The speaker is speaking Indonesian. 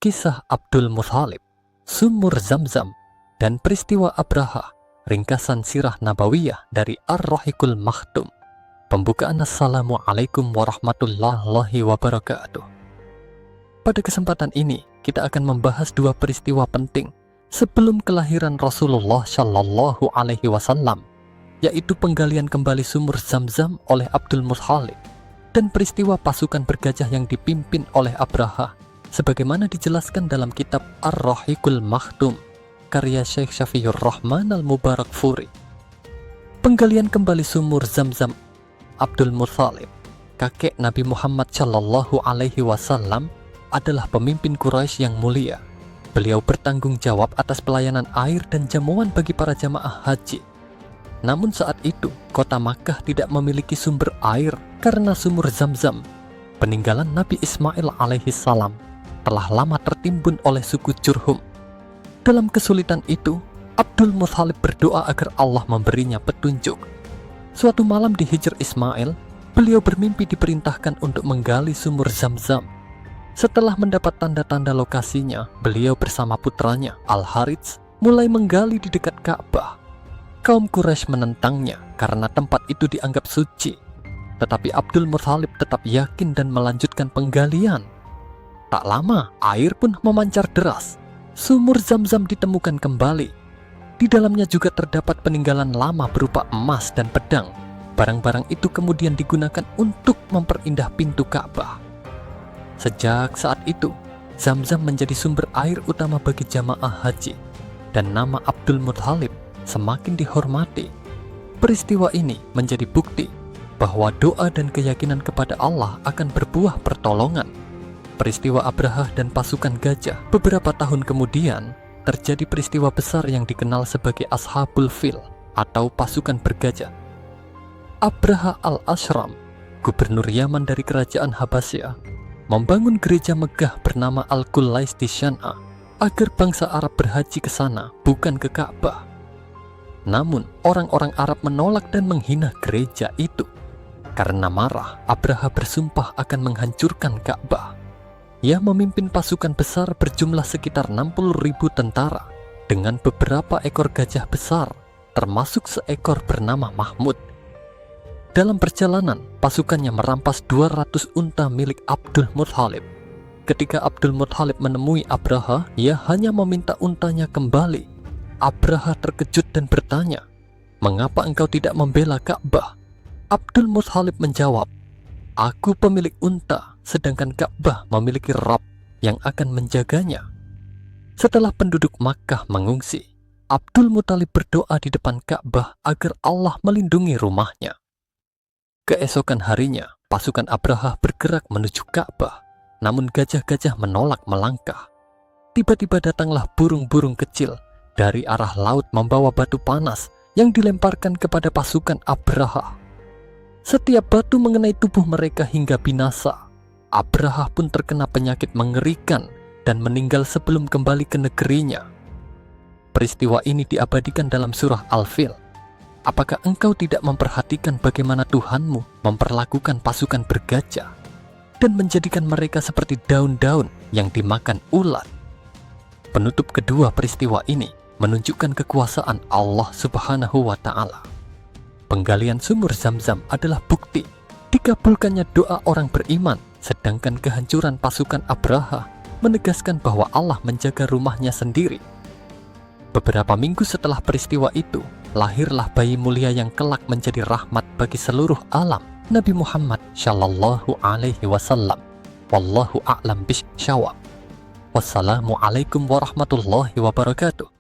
kisah Abdul Muthalib, sumur Zamzam, dan peristiwa Abraha, ringkasan sirah nabawiyah dari Ar-Rahiqul Makhtum. Pembukaan. Assalamualaikum warahmatullahi wabarakatuh. Pada kesempatan ini, kita akan membahas dua peristiwa penting sebelum kelahiran Rasulullah Shallallahu Alaihi Wasallam, yaitu penggalian kembali sumur Zamzam oleh Abdul Muthalib dan peristiwa pasukan bergajah yang dipimpin oleh Abraha, sebagaimana dijelaskan dalam kitab Ar-Rahiqul Makhtum karya Syekh Syafiur Rahman Al-Mubarakfuri. Penggalian kembali sumur Zamzam Abdul Muthalib, kakek Nabi Muhammad Shallallahu Alaihi Wasallam, adalah pemimpin Quraisy yang mulia. Beliau bertanggung jawab atas pelayanan air dan jamuan bagi para jamaah haji. Namun saat itu, kota Makkah tidak memiliki sumber air karena sumur Zamzam, peninggalan Nabi Ismail alaihi salam, telah lama tertimbun oleh suku Jurhum. Dalam kesulitan itu, Abdul Muthalib berdoa agar Allah memberinya petunjuk. Suatu malam di Hijr Ismail, beliau bermimpi diperintahkan untuk menggali sumur Zamzam. Setelah mendapat tanda-tanda lokasinya, beliau bersama putranya Al-Harits mulai menggali di dekat Ka'bah. Kaum Quraisy menentangnya karena tempat itu dianggap suci. Tetapi Abdul Muthalib tetap yakin dan melanjutkan penggalian. Tak lama, air pun memancar deras. Sumur Zamzam ditemukan kembali. Di dalamnya juga terdapat peninggalan lama berupa emas dan pedang. Barang-barang itu kemudian digunakan untuk memperindah pintu Ka'bah. Sejak saat itu, Zamzam menjadi sumber air utama bagi jamaah haji, dan nama Abdul Muthalib semakin dihormati. Peristiwa ini menjadi bukti bahwa doa dan keyakinan kepada Allah akan berbuah pertolongan. Peristiwa Abraha dan pasukan gajah beberapa tahun kemudian, terjadi peristiwa besar yang dikenal sebagai Ashabul Fil atau pasukan bergajah. Abraha al-Ashram, gubernur Yaman dari kerajaan Habasyah, membangun gereja megah bernama Al-Qulais di Syan'a agar bangsa Arab berhaji ke sana, bukan ke Ka'bah. Namun, orang-orang Arab menolak dan menghina gereja itu. Karena marah, Abraha bersumpah akan menghancurkan Ka'bah. Ia memimpin pasukan besar berjumlah sekitar 60.000 tentara dengan beberapa ekor gajah besar, termasuk seekor bernama Mahmud. Dalam perjalanan, pasukannya merampas 200 unta milik Abdul Muthalib. Ketika Abdul Muthalib menemui Abraha, ia hanya meminta untanya kembali. Abraha terkejut dan bertanya, "Mengapa engkau tidak membela Ka'bah?" Abdul Muthalib menjawab, "Aku pemilik unta, sedangkan Ka'bah memiliki Rabb yang akan menjaganya." Setelah penduduk Makkah mengungsi, Abdul Muthalib berdoa di depan Ka'bah agar Allah melindungi rumahnya. Keesokan harinya, pasukan Abraha bergerak menuju Ka'bah, namun gajah-gajah menolak melangkah. Tiba-tiba datanglah burung-burung kecil dari arah laut membawa batu panas yang dilemparkan kepada pasukan Abraha. Setiap batu mengenai tubuh mereka hingga binasa. Abraha pun terkena penyakit mengerikan dan meninggal sebelum kembali ke negerinya. Peristiwa ini diabadikan dalam surah Al-Fil. Apakah engkau tidak memperhatikan bagaimana Tuhanmu memperlakukan pasukan bergajah dan menjadikan mereka seperti daun-daun yang dimakan ulat? Penutup kedua peristiwa ini menunjukkan kekuasaan Allah Subhanahu wa Ta'ala. Penggalian sumur Zamzam adalah bukti dikabulkannya doa orang beriman, sedangkan kehancuran pasukan Abraha menegaskan bahwa Allah menjaga rumahnya sendiri. Beberapa minggu setelah peristiwa itu, lahirlah bayi mulia yang kelak menjadi rahmat bagi seluruh alam, Nabi Muhammad Shallallahu Alaihi Wasallam. Wallahu a'lam bisyawab. Wassalamualaikum warahmatullahi wabarakatuh.